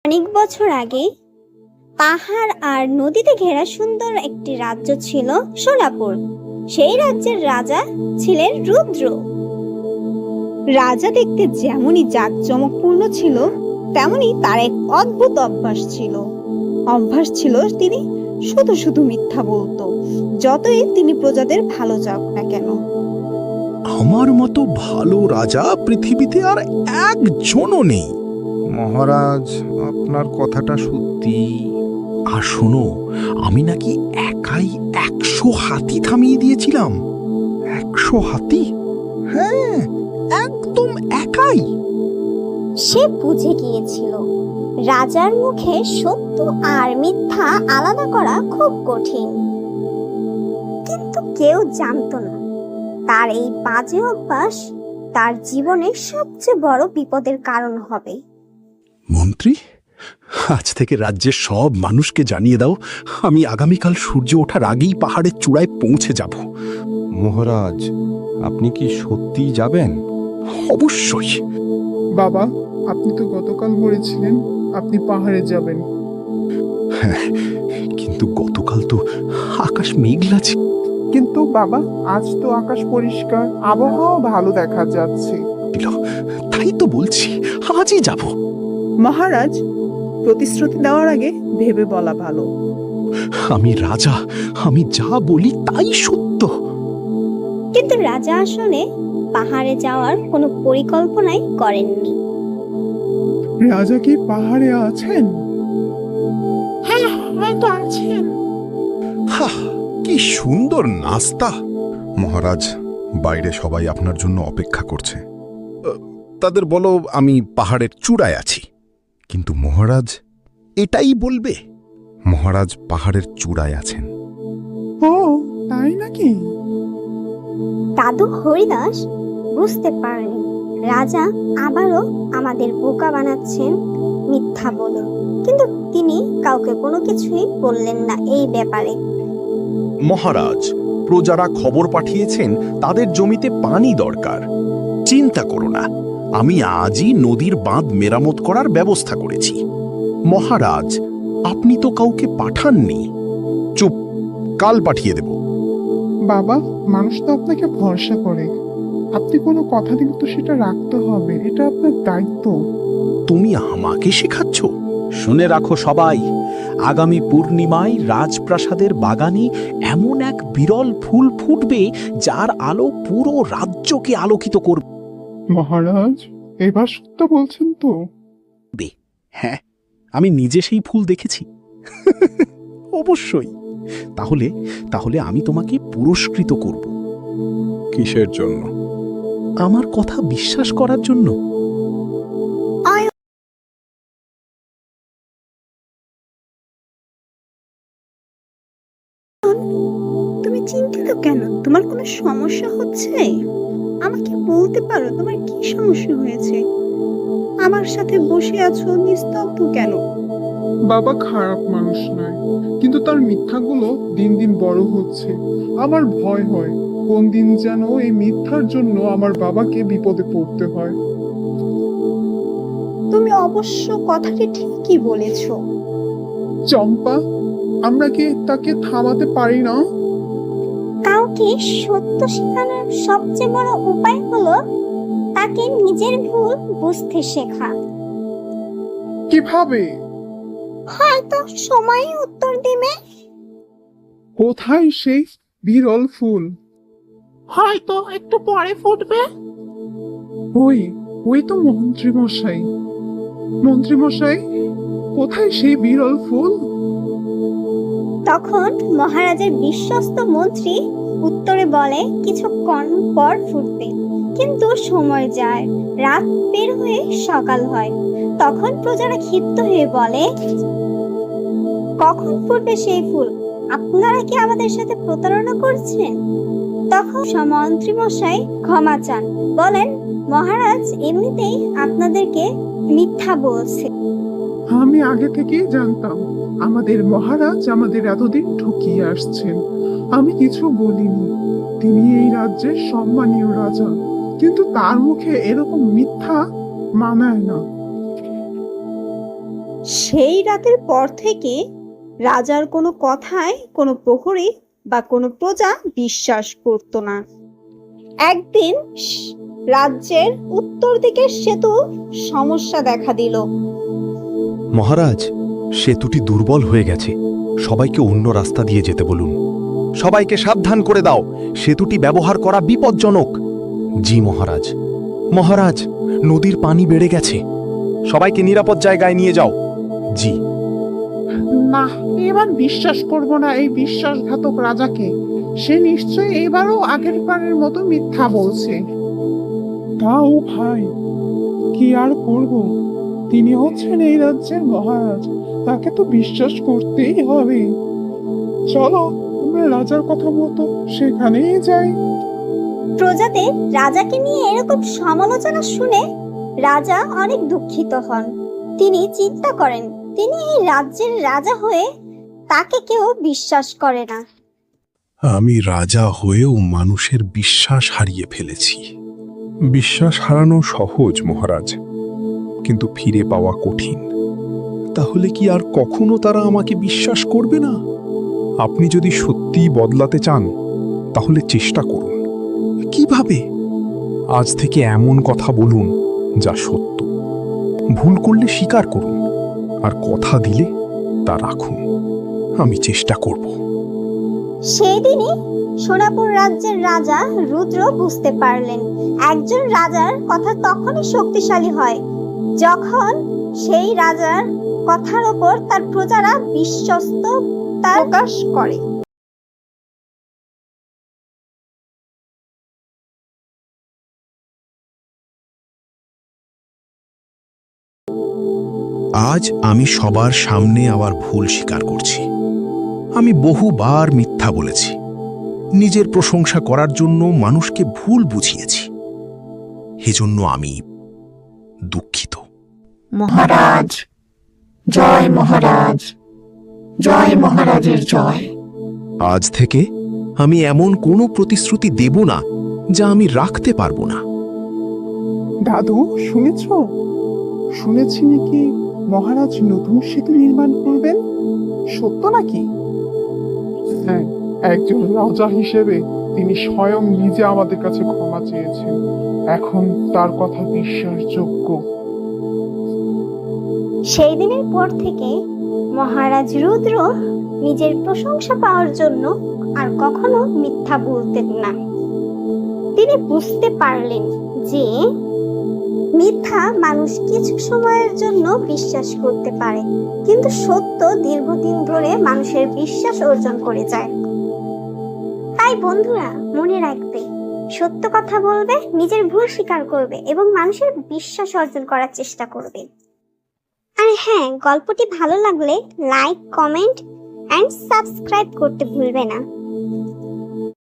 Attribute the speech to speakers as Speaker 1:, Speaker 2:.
Speaker 1: অনেক বছর আগে পাহাড় আর নদীতে ঘেরা সুন্দর একটি রাজ্য ছিল সোলাপুর। সেই রাজ্যের রাজা ছিলেন রুদ্র। রাজা দেখতে যেমনই জাঁকজমকপূর্ণ ছিল, তেমনি তার এক অদ্ভুত অভ্যাস ছিল তিনি শুধু শুধু মিথ্যা বলতো, যতই তিনি প্রজাদের ভালো চাক না কেন।
Speaker 2: আমার মতো ভালো রাজা পৃথিবীতে আর একজনও নেই।
Speaker 3: মহারাজ, আপনার কথাটা সত্যি।
Speaker 2: আর শোনো, আমি নাকি একাই 100 হাতি থামিয়ে দিয়েছিলাম।
Speaker 3: 100 হাতি?
Speaker 2: হ্যাঁ, একদম একাই।
Speaker 1: সে বুঝে গিয়েছিল রাজার মুখে সত্য আর মিথ্যা আলাদা করা খুব কঠিন, কিন্তু কেউ জানতো না তার এই বাজে অভ্যাস তার জীবনের সবচেয়ে বড় বিপদের কারণ হবে।
Speaker 2: মন্ত্রী, আজ থেকে রাজ্যের সব মানুষকে জানিয়ে দাও, আমি আগামীকাল সূর্য ওঠার আগেই পাহাড়ের চূড়ায় পৌঁছে যাব।
Speaker 3: মহারাজ, আপনি কি সত্যি যাবেন?
Speaker 2: অবশ্যই।
Speaker 4: বাবা, আপনি তো গতকাল বলেছিলেন আপনি পাহাড়ে যাবেন।
Speaker 2: হ্যাঁ, কিন্তু গতকাল তো আকাশ মেঘলা ছিল।
Speaker 4: কিন্তু বাবা, আজ তো আকাশ পরিষ্কার, আবহাওয়া ভালো দেখা যাচ্ছে।
Speaker 2: তাই তো বলছি, আজই যাব।
Speaker 5: মহারাজ, প্রতিশ্রুতি দেওয়ার আগে ভেবে বলা ভালো।
Speaker 2: আমি রাজা, আমি যা বলি তাই সত্য।
Speaker 1: কিন্তু রাজা আসলে পাহাড়ে যাওয়ার কোনো পরিকল্পনাই করেননি।
Speaker 4: রাজা কি পাহাড়ে আছেন?
Speaker 5: হ্যাঁ, হয়তো আছেন।
Speaker 2: হা, কি সুন্দর নাস্তা।
Speaker 3: মহারাজ, বাইরে সবাই আপনার জন্য অপেক্ষা করছে।
Speaker 2: তাদের বলো আমি পাহাড়ের চূড়ায় আছি।
Speaker 3: কিন্তু মহারাজ,
Speaker 2: এটাই বলবে?
Speaker 3: মহারাজ পাহাড়ের চূড়ায় আছেন।
Speaker 4: ও, তাই নাকি?
Speaker 1: দাদু হরিদাস বুঝতে পারেনি রাজা আবারও আমাদের বোকা বানাচ্ছেন মিথ্যা বলে, কিন্তু তিনি কাউকে কোনো কিছুই বললেন না এই ব্যাপারে।
Speaker 2: মহারাজ, প্রজারা খবর পাঠিয়েছেন তাদের জমিতে পানি দরকার। চিন্তা করো না, আমি আজই নদীর বাঁধ মেরামত করার ব্যবস্থা করেছি। মহারাজ, আপনি তো কাউকে পাঠাননি। চুপ, কাল পাঠিয়ে দেব।
Speaker 4: বাবা, মানুষ তো আপনাকে ভরসা করে। আপনি কোনো কথা দিলে তো সেটা রাখতে হবে, এটা আপনার দায়িত্ব।
Speaker 2: তুমি আমাকে শেখাচ্ছ? শুনে রাখো সবাই, আগামী পূর্ণিমায় রাজপ্রাসাদের বাগানে এমন এক বিরল ফুল ফুটবে যার আলো পুরো রাজ্যকে আলোকিত করবে।
Speaker 4: মহারাজ, এবার সত্য বলছেন তো?
Speaker 2: হ্যাঁ, আমি নিজে সেই ফুল দেখেছি। অবশ্যই। তাহলে তাহলে আমি তোমাকে পুরস্কৃত করব।
Speaker 3: কিসের জন্য?
Speaker 2: আমার কথা বিশ্বাস করার জন্য।
Speaker 5: তুমি চিন্তিত কেন? তোমার কোনো সমস্যা হচ্ছে? আমাকে বলতে পারো তোমার কি সমস্যা হয়েছে? আমার সাথে বসে আছো নিস্তব্ধ কেন?
Speaker 4: বাবা খারাপ মানুষ নয়, কিন্তু তার মিথ্যাগুলো দিন দিন বড় হচ্ছে। আমার ভয় হয় কোন দিন যেন এই মিথ্যার জন্য আমার বাবাকে বিপদে পড়তে হয়।
Speaker 5: তুমি অবশ্য কথাটি ঠিকই বলেছো।
Speaker 4: চম্পা, আমরা কি তাকে থামাতে পারি না?
Speaker 1: কাউকে সত্য শেখানোর সবচেয়ে বড় উপায় হলো তাকে নিজের ভুল বুঝতে শেখা।
Speaker 4: কিভাবে?
Speaker 1: হয়তো সময়ই উত্তর দিবে।
Speaker 4: কোথায় সেই বিরল ফুল?
Speaker 5: হয়তো একটু পরে ফুটবে।
Speaker 4: ওই ওই তো মন্ত্রী মশাই। মন্ত্রী মশাই, কোথায় সেই বিরল ফুল?
Speaker 1: তখন মহারাজের বিশ্বস্ত মন্ত্রী উত্তরে বলে কিছুক্ষণ পর ফুটবে। কিন্তু সময় যায়, রাত বের হয়ে সকাল হয়। তখন প্রজারা ক্ষিপ্ত হয়ে বলে, কখন ফুটবে সেই ফুল? আপনারা কি আমাদের সাথে প্রতারণা করছেন? তখন মন্ত্রী মশাই ক্ষমা চান, বলেন মহারাজ এমনিতেই আপনাদেরকে মিথ্যা বলছে।
Speaker 4: আমি আগে থেকেই জানতাম আমাদের মহারাজ আমাদের এতদিন ঠকিয়ে আসছেন। আমি কিছু বলিনি। তিনি এই রাজ্যের সম্মানীয় রাজা, কিন্তু তার মুখে এরকম মিথ্যা মানায় না।
Speaker 5: সেই রাতের পর থেকে রাজার কোনো কথায় কোনো প্রহরী বা কোনো প্রজা বিশ্বাস করত না। একদিন রাজ্যের উত্তর দিকের সেতু সমস্যা দেখা দিল।
Speaker 2: মহারাজ, সেতুটি দুর্বল হয়ে গেছে, সবাইকে অন্য রাস্তা দিয়ে যেতে বলুন। সবাইকে সাবধান করে দাও, সেতুটি ব্যবহার করা বিপজ্জনক। জি মহারাজ। মহারাজ, নদীর পানি বেড়ে গেছে, সবাইকে নিরাপদ জায়গায় নিয়ে যাও। জি।
Speaker 4: না, এবার বিশ্বাস করব না এই বিশ্বাসঘাতক রাজাকে। সে নিশ্চয়ই এবারও আগের বারের মতো মিথ্যা বলছে। তাও ভাই, কি আর করব, তিনি হচ্ছেন এই রাজ্যের মহারাজ, তাকে তো বিশ্বাস করতেই হবে। চলো আমরা রাজার কথা মতো সেখানেই যাই।
Speaker 1: প্রজাদের রাজাকে নিয়ে এরকম সমালোচনা শুনে রাজা অনেক দুঃখিত হন। তিনি চিন্তা করেন, তিনি এই রাজ্যের রাজা হয়ে তাকে কেউ বিশ্বাস করে না।
Speaker 3: আমি রাজা হয়েও মানুষের বিশ্বাস হারিয়ে ফেলেছি। বিশ্বাস হারানো সহজ মহারাজ, কিন্তু ফিরে পাওয়া কঠিন। তাহলে কি আর কখনো তারা আমাকে বিশ্বাস করবে না? আপনি যদি সত্যিই বদলাতে চান তাহলে চেষ্টা করুন। কিভাবে? আজ থেকে এমন কথা বলুন যা সত্য। ভুল করলে স্বীকার করুন, আর কথা দিলে তা রাখুন। আমি চেষ্টা করব।
Speaker 1: সেই দিনই সোনাপুর রাজ্যের রাজা রুদ্র বুঝতে পারলেন একজন রাজার কথা তখনই শক্তিশালী হয় যখন সেই রাজার কথার ওপর তার প্রজারা বিশ্বস্ততা প্রকাশ করে।
Speaker 2: আজ আমি সবার সামনে আবার ভুল স্বীকার করছি। আমি বহুবার মিথ্যা বলেছি, নিজের প্রশংসা করার জন্য মানুষকে ভুল বুঝিয়েছি। এজন্য আমি দুঃখিত।
Speaker 6: মহারাজ, জয় মহারাজ, জয় মহারাজের জয়।
Speaker 2: আজ থেকে আমি এমন কোনো প্রতিশ্রুতি দেব না যা আমি রাখতে পারবো না।
Speaker 4: দাদু, শুনেছি নাকি মহারাজ নতুন সেতু নির্মাণ করবেন? সত্য নাকি? হ্যাঁ, একজন রাজা হিসেবে তিনি স্বয়ং নিজে আমাদের কাছে ক্ষমা চেয়েছেন। এখন তার কথা বিশ্বাসযোগ্য।
Speaker 1: সেই দিনের পর থেকে মহারাজ রুদ্র নিজের প্রশংসা পাওয়ার জন্য আর কখনো মিথ্যা বলতেন না। তিনি বুঝতে পারলেন যে মিথ্যা মানুষ কিছু সময়ের জন্য বিশ্বাস করতে পারে, কিন্তু সত্য দীর্ঘদিন ধরে মানুষের বিশ্বাস অর্জন করে যায়। তাই বন্ধুরা, মনে রাখবে, সত্য কথা বলবে, নিজের ভুল স্বীকার করবে এবং মানুষের বিশ্বাস অর্জন করার চেষ্টা করবে। আর হ্যাঁ, গল্পটি ভালো লাগলে লাইক, কমেন্ট এন্ড সাবস্ক্রাইব করতে ভুলবে না।